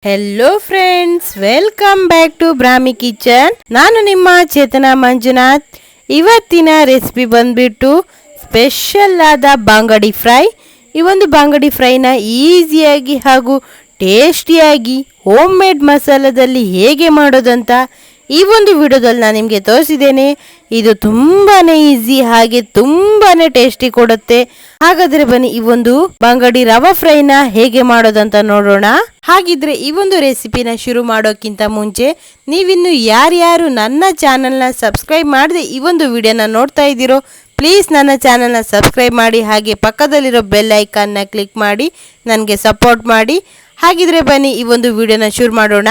Hello friends, welcome back to Brahmi kitchen. ನಾನು ನಿಮ್ಮ ಚೇತನಾ ಮಂಜುನಾಥ್. ಇವತ್ತಿನ ರೆಸಿಪಿ ಬಂದ್ಬಿಟ್ಟು ಸ್ಪೆಷಲ್ ಆದ ಬಾಂಗಡಿ ಫ್ರೈ. ಈ ಒಂದು ಬಾಂಗಡಿ ಫ್ರೈನ ಈಸಿಯಾಗಿ ಹಾಗೂ ಟೇಸ್ಟಿಯಾಗಿ ಹೋಮ್ ಮೇಡ್ ಮಸಾಲದಲ್ಲಿ ಹೇಗೆ ಮಾಡೋದಂತ ಈ ಒಂದು ವಿಡಿಯೋದಲ್ಲಿ ನಾನು ನಿಮಗೆ ತೋರಿಸಿದ್ದೇನೆ. ಇದು ತುಂಬಾನೇ ಈಸಿ ಹಾಗೆ ತುಂಬಾನೇ ಟೇಸ್ಟಿ ಕೊಡುತ್ತೆ. ಹಾಗಾದ್ರೆ ಬನ್ನಿ ಈ ಒಂದು ಬಂಗಡಿ ರವಾ ಫ್ರೈನ ಹೇಗೆ ಮಾಡೋದಂತ ನೋಡೋಣ. ಹಾಗಿದ್ರೆ ಈ ಒಂದು ರೆಸಿಪಿನ ಶುರು ಮಾಡೋಕ್ಕಿಂತ ಮುಂಚೆ ನೀವಿನ್ನು ಯಾರ್ಯಾರು ನನ್ನ ಚಾನೆಲ್ನ ಸಬ್ಸ್ಕ್ರೈಬ್ ಮಾಡದೆ ಈ ಒಂದು ವಿಡಿಯೋನ ನೋಡ್ತಾ ಇದ್ದೀರೋ ಪ್ಲೀಸ್ ನನ್ನ ಚಾನೆಲ್ನ ಸಬ್ಸ್ಕ್ರೈಬ್ ಮಾಡಿ, ಹಾಗೆ ಪಕ್ಕದಲ್ಲಿರೋ ಬೆಲ್ ಐಕಾನ್ನ ಕ್ಲಿಕ್ ಮಾಡಿ ನನಗೆ ಸಪೋರ್ಟ್ ಮಾಡಿ. ಹಾಗಿದ್ರೆ ಬನ್ನಿ ಈ ಒಂದು ವಿಡಿಯೋನ ಶುರು ಮಾಡೋಣ.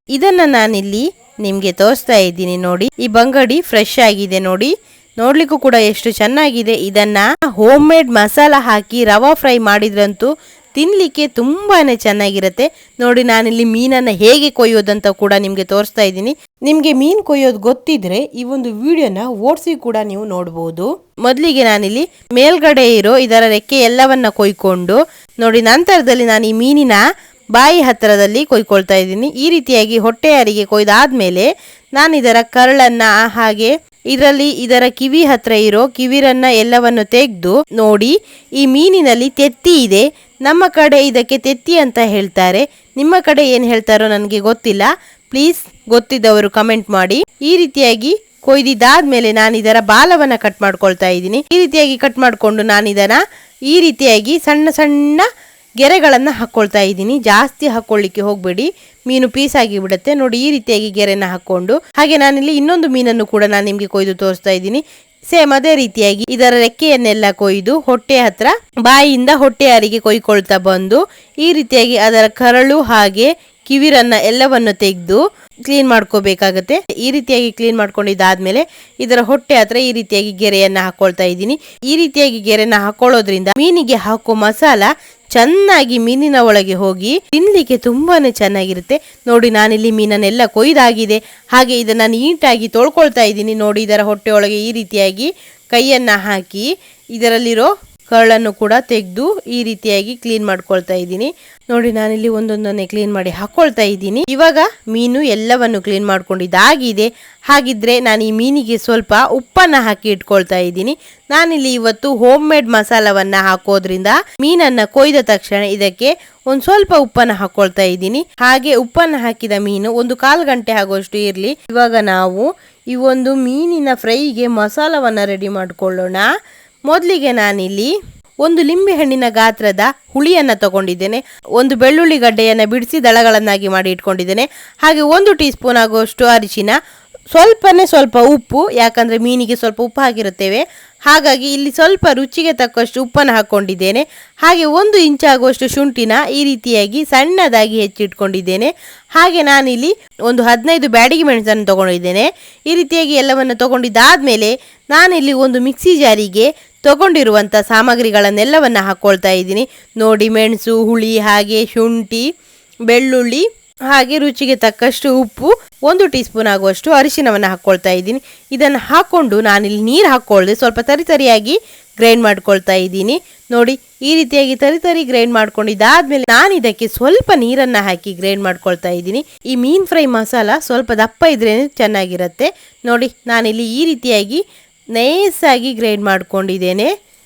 ಇದನ್ನ ನಾನಿಲ್ಲಿ ನಿಮಗೆ ತೋರಿಸ್ತಾ ಇದ್ದೀನಿ ನೋಡಿ. ಈ ಬಂಗಡಿ ಫ್ರೆಶ್ ಆಗಿದೆ ನೋಡಿ, ನೋಡ್ಲಿಕ್ಕೂ ಕೂಡ ಎಷ್ಟು ಚೆನ್ನಾಗಿದೆ. ಇದನ್ನ ಹೋಮ್ ಮೇಡ್ ಮಸಾಲ ಹಾಕಿ ರವಾ ಫ್ರೈ ಮಾಡಿದ್ರಂತೂ ತಿನ್ಲಿಕ್ಕೆ ತುಂಬಾನೇ ಚೆನ್ನಾಗಿರುತ್ತೆ ನೋಡಿ. ನಾನಿಲ್ಲಿ ಮೀನನ್ನ ಹೇಗೆ ಕೊಯ್ಯೋದಂತ ಕೂಡ ನಿಮ್ಗೆ ತೋರಿಸ್ತಾ ಇದ್ದೀನಿ. ನಿಮ್ಗೆ ಮೀನ್ ಕೊಯ್ಯೋದು ಗೊತ್ತಿದ್ರೆ ಈ ಒಂದು ವಿಡಿಯೋನ ಓಡಿಸಿ ಕೂಡ ನೀವು ನೋಡಬಹುದು. ಮೊದಲಿಗೆ ನಾನಿಲ್ಲಿ ಮೇಲ್ಗಡೆ ಇರೋ ಇದರ ರೆಕ್ಕೆ ಎಲ್ಲವನ್ನ ಕೊಯ್ಕೊಂಡು ನೋಡಿ, ನಂತರದಲ್ಲಿ ನಾನು ಈ ಮೀನಿನ ಬಾಯಿ ಹತ್ತಿರದಲ್ಲಿ ಕೊಯ್ಕೊಳ್ತಾ ಇದ್ದೀನಿ. ಈ ರೀತಿಯಾಗಿ ಹೊಟ್ಟೆ ಅರಿಗೆ ಕೊಯ್ದಾದ್ಮೇಲೆ ನಾನು ಇದರ ಕರಳನ್ನ ಹಾಗೆ ಇದರ ಕಿವಿ ಹತ್ರ ಇರೋ ಕಿವಿರನ್ನ ಎಲ್ಲವನ್ನು ತೆಗೆದು ನೋಡಿ, ಈ ಮೀನಿನಲ್ಲಿ ತೆತ್ತಿ ಇದೆ. ನಮ್ಮ ಕಡೆ ಇದಕ್ಕೆ ತೆತ್ತಿ ಅಂತ ಹೇಳ್ತಾರೆ, ನಿಮ್ಮ ಕಡೆ ಏನು ಹೇಳ್ತಾರೋ ನನಗೆ ಗೊತ್ತಿಲ್ಲ. ಪ್ಲೀಸ್ ಗೊತ್ತಿದ್ದವರು ಕಮೆಂಟ್ ಮಾಡಿ. ಈ ರೀತಿಯಾಗಿ ಕೊಯ್ದಿದ್ದಾದ್ಮೇಲೆ ನಾನು ಇದರ ಬಾಲವನ್ನ ಕಟ್ ಮಾಡ್ಕೊಳ್ತಾ ಇದ್ದೀನಿ. ಈ ರೀತಿಯಾಗಿ ಕಟ್ ಮಾಡಿಕೊಂಡು ನಾನು ಇದನ್ನ ಈ ರೀತಿಯಾಗಿ ಸಣ್ಣ ಸಣ್ಣ ಗೆರೆಗಳನ್ನು ಹಾಕ್ಕೊಳ್ತಾ ಇದ್ದೀನಿ. ಜಾಸ್ತಿ ಹಾಕ್ಕೊಳ್ಳಿಕ್ಕೆ ಹೋಗಬೇಡಿ, ಮೀನು ಪೀಸ್ ಆಗಿ ಬಿಡುತ್ತೆ ನೋಡಿ. ಈ ರೀತಿಯಾಗಿ ಗೆರೆನ ಹಾಕ್ಕೊಂಡು ಹಾಗೆ ನಾನಿಲ್ಲಿ ಇನ್ನೊಂದು ಮೀನನ್ನು ಕೂಡ ನಾನು ನಿಮಗೆ ಕೊಯ್ದು ತೋರಿಸ್ತಾ ಇದ್ದೀನಿ. ಸೇಮ್ ಅದೇ ರೀತಿಯಾಗಿ ಇದರ ರೆಕ್ಕೆಯನ್ನೆಲ್ಲ ಕೊಯ್ದು ಹೊಟ್ಟೆ ಹತ್ರ ಬಾಯಿಯಿಂದ ಹೊಟ್ಟೆ ಅರಿಗೆ ಕೊಯ್ಕೊಳ್ತಾ ಬಂದು ಈ ರೀತಿಯಾಗಿ ಅದರ ಕರಳು ಹಾಗೆ ಕಿವಿರನ್ನ ಎಲ್ಲವನ್ನು ತೆಗೆದು ಕ್ಲೀನ್ ಮಾಡ್ಕೋಬೇಕಾಗತ್ತೆ. ಈ ರೀತಿಯಾಗಿ ಕ್ಲೀನ್ ಮಾಡ್ಕೊಂಡಿದ್ದಾದ್ಮೇಲೆ ಇದರ ಹೊಟ್ಟೆ ಹತ್ರ ಈ ರೀತಿಯಾಗಿ ಗೆರೆಯನ್ನ ಹಾಕೊಳ್ತಾ ಇದ್ದೀನಿ. ಈ ರೀತಿಯಾಗಿ ಗೆರೆನ ಹಾಕೊಳ್ಳೋದ್ರಿಂದ ಮೀನಿಗೆ ಹಾಕೋ ಮಸಾಲ ಚೆನ್ನಾಗಿ ಮೀನಿನ ಒಳಗೆ ಹೋಗಿ ತಿನ್ಲಿಕ್ಕೆ ತುಂಬಾನೇ ಚೆನ್ನಾಗಿರುತ್ತೆ ನೋಡಿ. ನಾನಿಲ್ಲಿ ಮೀನನ್ನೆಲ್ಲ ಕೊಯ್ದಾಗಿದೆ. ಹಾಗೆ ಇದನ್ನ ನೀಟಾಗಿ ತೊಳ್ಕೊಳ್ತಾ ಇದ್ದೀನಿ ನೋಡಿ. ಇದರ ಹೊಟ್ಟೆ ಒಳಗೆ ಈ ರೀತಿಯಾಗಿ ಕೈಯನ್ನ ಹಾಕಿ ಇದರಲ್ಲಿರೋ ಕರಳನ್ನು ಕೂಡ ತೆಗೆದು ಈ ರೀತಿಯಾಗಿ ಕ್ಲೀನ್ ಮಾಡ್ಕೊಳ್ತಾ ಇದ್ದೀನಿ ನೋಡಿ. ನಾನಿಲ್ಲಿ ಒಂದೊಂದನ್ನೇ ಕ್ಲೀನ್ ಮಾಡಿ ಹಾಕೊಳ್ತಾ ಇದ್ದೀನಿ. ಇವಾಗ ಮೀನು ಎಲ್ಲವನ್ನು ಕ್ಲೀನ್ ಮಾಡ್ಕೊಂಡಿದ್ದಾಗಿದೆ. ಹಾಗಿದ್ರೆ ನಾನು ಈ ಮೀನಿಗೆ ಸ್ವಲ್ಪ ಉಪ್ಪನ್ನ ಹಾಕಿ ಇಟ್ಕೊಳ್ತಾ ಇದ್ದೀನಿ. ನಾನಿಲ್ಲಿ ಇವತ್ತು ಹೋಮ್ ಮೇಡ್ ಮಸಾಲವನ್ನ ಹಾಕೋದ್ರಿಂದ ಮೀನನ್ನ ಕೊಯ್ದ ತಕ್ಷಣ ಇದಕ್ಕೆ ಒಂದು ಸ್ವಲ್ಪ ಉಪ್ಪನ್ನ ಹಾಕೊಳ್ತಾ ಇದ್ದೀನಿ. ಹಾಗೆ ಉಪ್ಪನ್ನ ಹಾಕಿದ ಮೀನು ಒಂದು 1/4 ಗಂಟೆ ಆಗುವಷ್ಟು ಇರಲಿ. ಇವಾಗ ನಾವು ಈ ಒಂದು ಮೀನಿನ ಫ್ರೈಗೆ ಮಸಾಲವನ್ನ ರೆಡಿ ಮಾಡ್ಕೊಳ್ಳೋಣ. ಮೊದಲಿಗೆ ನಾನಿಲ್ಲಿ ಒಂದು ಲಿಂಬೆ ಹಣ್ಣಿನ ಗಾತ್ರದ ಹುಳಿಯನ್ನ ತಗೊಂಡಿದ್ದೇನೆ. ಒಂದು ಬೆಳ್ಳುಳ್ಳಿ ಗಡ್ಡೆಯನ್ನ ಬಿಡಿಸಿ ದಳಗಳನ್ನಾಗಿ ಮಾಡಿ ಇಟ್ಕೊಂಡಿದ್ದೇನೆ. ಹಾಗೆ 1 ಟೀ ಸ್ಪೂನ್ ಆಗುವಷ್ಟು ಅರಿಶಿನ, ಸ್ವಲ್ಪ ಉಪ್ಪು, ಯಾಕಂದ್ರೆ ಮೀನಿಗೆ ಸ್ವಲ್ಪ ಉಪ್ಪು ಹಾಕಿರುತ್ತೇವೆ, ಹಾಗಾಗಿ ಇಲ್ಲಿ ಸ್ವಲ್ಪ ರುಚಿಗೆ ತಕ್ಕಷ್ಟು ಉಪ್ಪನ್ನು ಹಾಕೊಂಡಿದ್ದೇನೆ. ಹಾಗೆ 1 ಇಂಚ್ ಆಗುವಷ್ಟು ಶುಂಠಿನ ಈ ರೀತಿಯಾಗಿ ಸಣ್ಣದಾಗಿ ಹೆಚ್ಚಿಟ್ಕೊಂಡಿದ್ದೇನೆ. ಹಾಗೆ ನಾನಿಲ್ಲಿ ಒಂದು 15 ಬ್ಯಾಡಗಿ ಮೆಣಸನ್ನು ತಗೊಂಡಿದ್ದೇನೆ. ಈ ರೀತಿಯಾಗಿ ಎಲ್ಲವನ್ನು ತಗೊಂಡಿದ್ದಾದ್ಮೇಲೆ ನಾನಿಲ್ಲಿ ಒಂದು ಮಿಕ್ಸಿ ಜಾರಿಗೆ ತಗೊಂಡಿರುವಂಥ ಸಾಮಗ್ರಿಗಳನ್ನೆಲ್ಲವನ್ನು ಹಾಕ್ಕೊಳ್ತಾ ಇದ್ದೀನಿ ನೋಡಿ. ಮೆಣಸು, ಹುಳಿ, ಹಾಗೆ ಶುಂಠಿ, ಬೆಳ್ಳುಳ್ಳಿ, ಹಾಗೆ ರುಚಿಗೆ ತಕ್ಕಷ್ಟು ಉಪ್ಪು, 1 ಟೀ ಸ್ಪೂನ್ ಆಗುವಷ್ಟು ಅರಿಶಿನವನ್ನು ಹಾಕ್ಕೊಳ್ತಾ ಇದ್ದೀನಿ. ಇದನ್ನು ಹಾಕ್ಕೊಂಡು ನಾನಿಲ್ಲಿ ನೀರು ಹಾಕ್ಕೊಳ್ಳದೆ ಸ್ವಲ್ಪ ತರಿತರಿಯಾಗಿ ಗ್ರೈಂಡ್ ಮಾಡ್ಕೊಳ್ತಾ ಇದ್ದೀನಿ ನೋಡಿ. ಈ ರೀತಿಯಾಗಿ ತರಿತರಿ ಗ್ರೈಂಡ್ ಮಾಡ್ಕೊಂಡಿದ್ದಾದ್ಮೇಲೆ ನಾನು ಇದಕ್ಕೆ ಸ್ವಲ್ಪ ನೀರನ್ನು ಹಾಕಿ ಗ್ರೈಂಡ್ ಮಾಡ್ಕೊಳ್ತಾ ಇದ್ದೀನಿ. ಈ ಮೀನ್ ಫ್ರೈ ಮಸಾಲ ಸ್ವಲ್ಪ ದಪ್ಪ ಇದ್ರೇ ಚೆನ್ನಾಗಿರುತ್ತೆ ನೋಡಿ. ನಾನಿಲ್ಲಿ ಈ ರೀತಿಯಾಗಿ ನೈಸಾಗಿ ಗ್ರೈಂಡ್ ಮಾಡ್ಕೊಂಡಿದ್ದೇನೆ.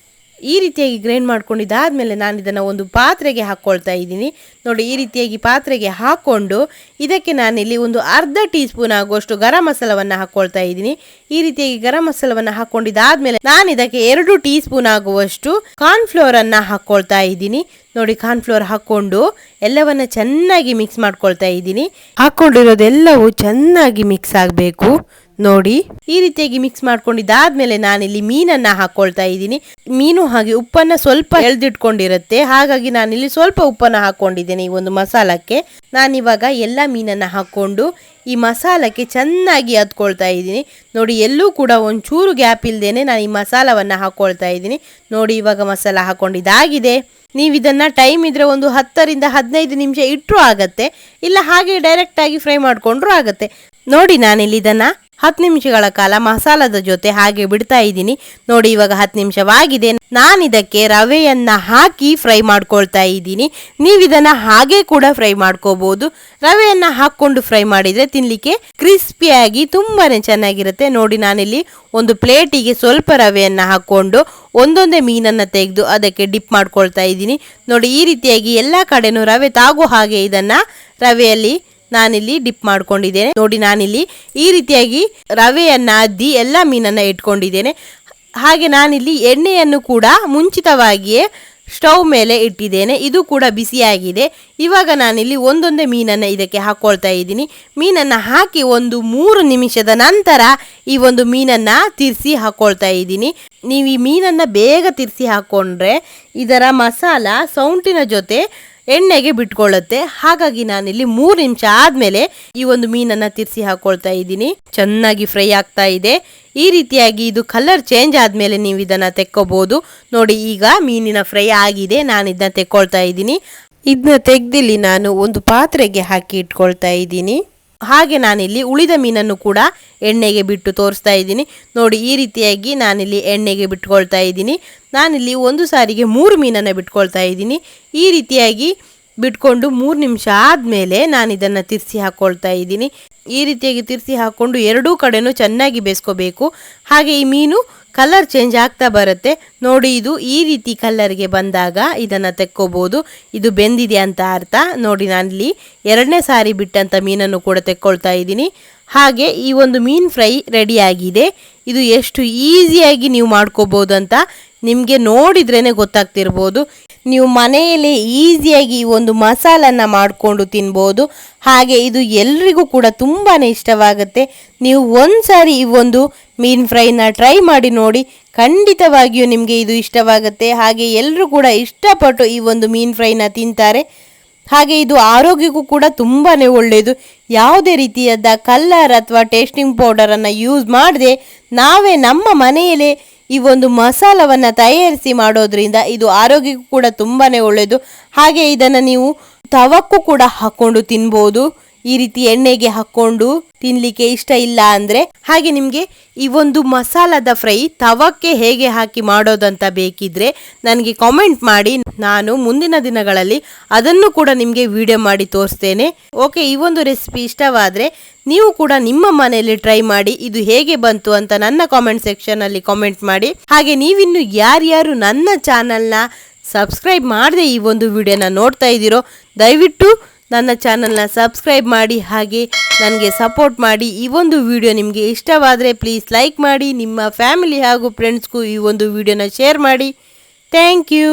ಈ ರೀತಿಯಾಗಿ ಗ್ರೈಂಡ್ ಮಾಡ್ಕೊಂಡಿದ್ದಾದ್ಮೇಲೆ ನಾನು ಇದನ್ನು ಒಂದು ಪಾತ್ರೆಗೆ ಹಾಕ್ಕೊಳ್ತಾ ಇದ್ದೀನಿ ನೋಡಿ. ಈ ರೀತಿಯಾಗಿ ಪಾತ್ರೆಗೆ ಹಾಕ್ಕೊಂಡು ಇದಕ್ಕೆ ನಾನಿಲ್ಲಿ ಒಂದು ಅರ್ಧ ಟೀ ಸ್ಪೂನ್ ಆಗುವಷ್ಟು ಗರಂ ಮಸಾಲವನ್ನು ಹಾಕ್ಕೊಳ್ತಾ ಇದ್ದೀನಿ. ಈ ರೀತಿಯಾಗಿ ಗರಂ ಮಸಾಲವನ್ನು ಹಾಕ್ಕೊಂಡಿದ್ದಾದ್ಮೇಲೆ ನಾನು ಇದಕ್ಕೆ 2 ಟೀ ಸ್ಪೂನ್ ಆಗುವಷ್ಟು ಕಾರ್ನ್ಫ್ಲೋರ್ ಅನ್ನ ಹಾಕ್ಕೊಳ್ತಾ ಇದ್ದೀನಿ ನೋಡಿ. ಕಾರ್ನ್ಫ್ಲೋರ್ ಹಾಕ್ಕೊಂಡು ಎಲ್ಲವನ್ನ ಚೆನ್ನಾಗಿ ಮಿಕ್ಸ್ ಮಾಡ್ಕೊಳ್ತಾ ಇದ್ದೀನಿ. ಹಾಕ್ಕೊಂಡಿರೋದೆಲ್ಲವೂ ಚೆನ್ನಾಗಿ ಮಿಕ್ಸ್ ಆಗಬೇಕು ನೋಡಿ. ಈ ರೀತಿಯಾಗಿ ಮಿಕ್ಸ್ ಮಾಡ್ಕೊಂಡಿದ್ದಾದ್ಮೇಲೆ ನಾನಿಲ್ಲಿ ಮೀನನ್ನ ಹಾಕೊಳ್ತಾ ಇದ್ದೀನಿ. ಮೀನು ಹಾಗೆ ಉಪ್ಪನ್ನ ಸ್ವಲ್ಪ ಎಳ್ದಿಟ್ಕೊಂಡಿರುತ್ತೆ, ಹಾಗಾಗಿ ನಾನಿಲ್ಲಿ ಸ್ವಲ್ಪ ಉಪ್ಪನ್ನ ಹಾಕೊಂಡಿದ್ದೇನೆ ಈ ಒಂದು ಮಸಾಲಕ್ಕೆ. ನಾನಿವಾಗ ಎಲ್ಲ ಮೀನನ್ನ ಹಾಕೊಂಡು ಈ ಮಸಾಲಕ್ಕೆ ಚೆನ್ನಾಗಿ ಅದ್ಕೊಳ್ತಾ ಇದ್ದೀನಿ ನೋಡಿ. ಎಲ್ಲೂ ಕೂಡ ಒಂಚೂರು ಗ್ಯಾಪ್ ಇಲ್ದೇನೆ ನಾನು ಈ ಮಸಾಲವನ್ನ ಹಾಕೊಳ್ತಾ ಇದ್ದೀನಿ ನೋಡಿ. ಇವಾಗ ಮಸಾಲ ಹಾಕೊಂಡಿದ್ದಾಗಿದೆ. ನೀವು ಇದನ್ನ ಟೈಮ್ ಇದ್ರೆ ಒಂದು 10 ರಿಂದ 15 ನಿಮಿಷ ಇಟ್ಟರು ಆಗತ್ತೆ, ಇಲ್ಲ ಹಾಗೆ ಡೈರೆಕ್ಟ್ ಆಗಿ ಫ್ರೈ ಮಾಡ್ಕೊಂಡ್ರು ಆಗತ್ತೆ ನೋಡಿ. ನಾನಿಲ್ಲಿ ಇದನ್ನ 10 ನಿಮಿಷಗಳ ಕಾಲ ಮಸಾಲದ ಜೊತೆ ಹಾಗೆ ಬಿಡ್ತಾ ಇದ್ದೀನಿ. ನೋಡಿ ಇವಾಗ 10 ನಿಮಿಷವಾಗಿದೆ. ನಾನು ಇದಕ್ಕೆ ರವೆಯನ್ನ ಹಾಕಿ ಫ್ರೈ ಮಾಡ್ಕೊಳ್ತಾ ಇದ್ದೀನಿ. ನೀವು ಇದನ್ನ ಹಾಗೆ ಕೂಡ ಫ್ರೈ ಮಾಡ್ಕೋಬಹುದು. ರವೆಯನ್ನ ಹಾಕೊಂಡು ಫ್ರೈ ಮಾಡಿದ್ರೆ ತಿನ್ಲಿಕ್ಕೆ ಕ್ರಿಸ್ಪಿಯಾಗಿ ತುಂಬಾನೇ ಚೆನ್ನಾಗಿರುತ್ತೆ. ನೋಡಿ ನಾನಿಲ್ಲಿ ಒಂದು ಪ್ಲೇಟಿಗೆ ಸ್ವಲ್ಪ ರವೆಯನ್ನ ಹಾಕೊಂಡು ಒಂದೊಂದೇ ಮೀನನ್ನ ತೆಗೆದು ಅದಕ್ಕೆ ಡಿಪ್ ಮಾಡ್ಕೊಳ್ತಾ ಇದ್ದೀನಿ. ನೋಡಿ ಈ ರೀತಿಯಾಗಿ ಎಲ್ಲಾ ಕಡೆನೂ ರವೆ ತಾಗೋ ಹಾಗೆ ಇದನ್ನ ರವೆಯಲ್ಲಿ ನಾನಿಲ್ಲಿ ಡಿಪ್ ಮಾಡ್ಕೊಂಡಿದ್ದೇನೆ. ನೋಡಿ ನಾನಿಲ್ಲಿ ಈ ರೀತಿಯಾಗಿ ರವೆಯನ್ನ ಅದ್ದಿ ಎಲ್ಲ ಮೀನನ್ನ ಇಟ್ಕೊಂಡಿದ್ದೇನೆ. ಹಾಗೆ ನಾನಿಲ್ಲಿ ಎಣ್ಣೆಯನ್ನು ಕೂಡ ಮುಂಚಿತವಾಗಿಯೇ ಸ್ಟವ್ ಮೇಲೆ ಇಟ್ಟಿದ್ದೇನೆ. ಇದು ಕೂಡ ಬಿಸಿಯಾಗಿದೆ. ಇವಾಗ ನಾನಿಲ್ಲಿ ಒಂದೊಂದೇ ಮೀನನ್ನು ಇದಕ್ಕೆ ಹಾಕ್ಕೊಳ್ತಾ ಇದ್ದೀನಿ. ಮೀನನ್ನು ಹಾಕಿ ಒಂದು 3 ನಿಮಿಷದ ನಂತರ ಈ ಒಂದು ಮೀನನ್ನು ತಿರ್ಸಿ ಹಾಕ್ಕೊಳ್ತಾ ಇದ್ದೀನಿ. ನೀವು ಈ ಮೀನನ್ನು ಬೇಗ ತಿರ್ಸಿ ಹಾಕ್ಕೊಂಡ್ರೆ ಇದರ ಮಸಾಲ ಸೌಂಟಿನ ಜೊತೆ ಎಣ್ಣೆಗೆ ಬಿಟ್ಕೊಳ್ಳುತ್ತೆ. ಹಾಗಾಗಿ ನಾನಿಲ್ಲಿ 3 ನಿಮಿಷ ಆದ್ಮೇಲೆ ಈ ಒಂದು ಮೀನನ್ನ ತಿರ್ಸಿ ಹಾಕೊಳ್ತಾ ಇದ್ದೀನಿ. ಚೆನ್ನಾಗಿ ಫ್ರೈ ಆಗ್ತಾ ಇದೆ. ಈ ರೀತಿಯಾಗಿ ಇದು ಕಲರ್ ಚೇಂಜ್ ಆದ್ಮೇಲೆ ನೀವು ಇದನ್ನ ತೆಕ್ಕೋಬಹುದು. ನೋಡಿ ಈಗ ಮೀನಿನ ಫ್ರೈ ಆಗಿದೆ. ನಾನು ಇದನ್ನ ತೆಕ್ಕೊಳ್ತಾ ಇದ್ದೀನಿ. ಇದನ್ನ ತೆಗ್ದಿಲ್ಲಿ ನಾನು ಒಂದು ಪಾತ್ರೆಗೆ ಹಾಕಿ ಇಟ್ಕೊಳ್ತಾ ಇದ್ದೀನಿ. ಹಾಗೆ ನಾನಿಲ್ಲಿ ಉಳಿದ ಮೀನನ್ನು ಕೂಡ ಎಣ್ಣೆಗೆ ಬಿಟ್ಟು ತೋರಿಸ್ತಾ ಇದ್ದೀನಿ. ನೋಡಿ ಈ ರೀತಿಯಾಗಿ ನಾನಿಲ್ಲಿ ಎಣ್ಣೆಗೆ ಬಿಟ್ಕೊಳ್ತಾ ಇದ್ದೀನಿ. ನಾನಿಲ್ಲಿ ಒಂದು ಸಾರಿಗೆ 3 ಮೀನನ್ನು ಬಿಟ್ಕೊಳ್ತಾ ಇದ್ದೀನಿ. ಈ ರೀತಿಯಾಗಿ ಬಿಟ್ಕೊಂಡು 3 ನಿಮಿಷ ಆದಮೇಲೆ ನಾನು ಇದನ್ನು ತಿರ್ಸಿ ಹಾಕ್ಕೊಳ್ತಾ ಇದ್ದೀನಿ. ಈ ರೀತಿಯಾಗಿ ತಿರ್ಸಿ ಹಾಕ್ಕೊಂಡು ಎರಡೂ ಕಡೆನೂ ಚೆನ್ನಾಗಿ ಬೇಯಿಸ್ಕೋಬೇಕು. ಹಾಗೆ ಈ ಮೀನು ಕಲರ್ ಚೇಂಜ್ ಆಗ್ತಾ ಬರುತ್ತೆ. ನೋಡಿ ಇದು ಈ ರೀತಿ ಕಲರ್ಗೆ ಬಂದಾಗ ಇದನ್ನು ತೆಕ್ಕೋಬಹುದು. ಇದು ಬೆಂದಿದೆ ಅಂತ ಅರ್ಥ. ನೋಡಿ ನಾನಿಲ್ಲಿ 2ನೇ ಸಾರಿ ಬಿಟ್ಟಂಥ ಮೀನನ್ನು ಕೂಡ ತೆಕ್ಕೊಳ್ತಾ ಇದ್ದೀನಿ. ಹಾಗೆ ಈ ಒಂದು ಮೀನು ಫ್ರೈ ರೆಡಿ ಆಗಿದೆ. ಇದು ಎಷ್ಟು ಈಸಿಯಾಗಿ ನೀವು ಮಾಡ್ಕೋಬಹುದು ಅಂತ ನಿಮಗೆ ನೋಡಿದ್ರೇ ಗೊತ್ತಾಗ್ತಿರ್ಬೋದು. ನೀವು ಮನೆಯಲ್ಲೇ ಈಸಿಯಾಗಿ ಈ ಒಂದು ಮಸಾಲನ್ನ ಮಾಡಿಕೊಂಡು ತಿನ್ಬೋದು. ಹಾಗೆ ಇದು ಎಲ್ರಿಗೂ ಕೂಡ ತುಂಬಾ ಇಷ್ಟವಾಗುತ್ತೆ. ನೀವು ಒಂದ್ಸಾರಿ ಈ ಒಂದು ಮೀನು ಫ್ರೈನ ಟ್ರೈ ಮಾಡಿ ನೋಡಿ. ಖಂಡಿತವಾಗಿಯೂ ನಿಮಗೆ ಇದು ಇಷ್ಟವಾಗುತ್ತೆ. ಹಾಗೆ ಎಲ್ಲರೂ ಕೂಡ ಇಷ್ಟಪಟ್ಟು ಈ ಒಂದು ಮೀನು ಫ್ರೈನ ತಿಂತಾರೆ. ಹಾಗೆ ಇದು ಆರೋಗ್ಯಕ್ಕೂ ಕೂಡ ತುಂಬಾ ಒಳ್ಳೆಯದು. ಯಾವುದೇ ರೀತಿಯಾದ ಕಲರ್ ಅಥವಾ ಟೇಸ್ಟಿಂಗ್ ಪೌಡರನ್ನು ಯೂಸ್ ಮಾಡದೆ ನಾವೇ ನಮ್ಮ ಮನೆಯಲ್ಲೇ ಈ ಒಂದು ಮಸಾಲವನ್ನು ತಯಾರಿಸಿ ಮಾಡೋದ್ರಿಂದ ಇದು ಆರೋಗ್ಯಕ್ಕೂ ಕೂಡ ತುಂಬಾ ಒಳ್ಳೆಯದು. ಹಾಗೆ ಇದನ್ನು ನೀವು ತವಕ್ಕೂ ಕೂಡ ಹಾಕ್ಕೊಂಡು ತಿನ್ಬೋದು. ಈ ರೀತಿ ಎಣ್ಣೆಗೆ ಹಾಕ್ಕೊಂಡು ತಿನ್ನಲಿಕ್ಕೆ ಇಷ್ಟ ಇಲ್ಲ ಅಂದರೆ. ಹಾಗೆ ನಿಮಗೆ ಈ ಒಂದು ಮಸಾಲದ ಫ್ರೈ ತವಕ್ಕೆ ಹೇಗೆ ಹಾಕಿ ಮಾಡೋದಂತ ಬೇಕಿದ್ರೆ ನನಗೆ ಕಾಮೆಂಟ್ ಮಾಡಿ. ನಾನು ಮುಂದಿನ ದಿನಗಳಲ್ಲಿ ಅದನ್ನು ಕೂಡ ನಿಮಗೆ ವಿಡಿಯೋ ಮಾಡಿ ತೋರಿಸ್ತೇನೆ. ಓಕೆ, ಈ ಒಂದು ರೆಸಿಪಿ ಇಷ್ಟವಾದರೆ ನೀವು ಕೂಡ ನಿಮ್ಮ ಮನೆಯಲ್ಲಿ ಟ್ರೈ ಮಾಡಿ. ಇದು ಹೇಗೆ ಬಂತು ಅಂತ ನನ್ನ ಕಾಮೆಂಟ್ ಸೆಕ್ಷನಲ್ಲಿ ಕಾಮೆಂಟ್ ಮಾಡಿ. ಹಾಗೆ ನೀವಿನ್ನು ಯಾರ್ಯಾರು ನನ್ನ ಚಾನಲ್ನ ಸಬ್ಸ್ಕ್ರೈಬ್ ಮಾಡದೆ ಈ ಒಂದು ವಿಡಿಯೋನ ನೋಡ್ತಾ ಇದ್ದೀರೋ ದಯವಿಟ್ಟು ನನ್ನ ಚಾನಲ್ನ ಸಬ್ಸ್ಕ್ರೈಬ್ ಮಾಡಿ. ಹಾಗೆ ನನಗೆ ಸಪೋರ್ಟ್ ಮಾಡಿ. ಈ ಒಂದು ವಿಡಿಯೋ ನಿಮಗೆ ಇಷ್ಟವಾದರೆ ಪ್ಲೀಸ್ ಲೈಕ್ ಮಾಡಿ. ನಿಮ್ಮ ಫ್ಯಾಮಿಲಿ ಹಾಗೂ ಫ್ರೆಂಡ್ಸ್ಗೂ ಈ ಒಂದು ವಿಡಿಯೋನ ಶೇರ್ ಮಾಡಿ. Thank you.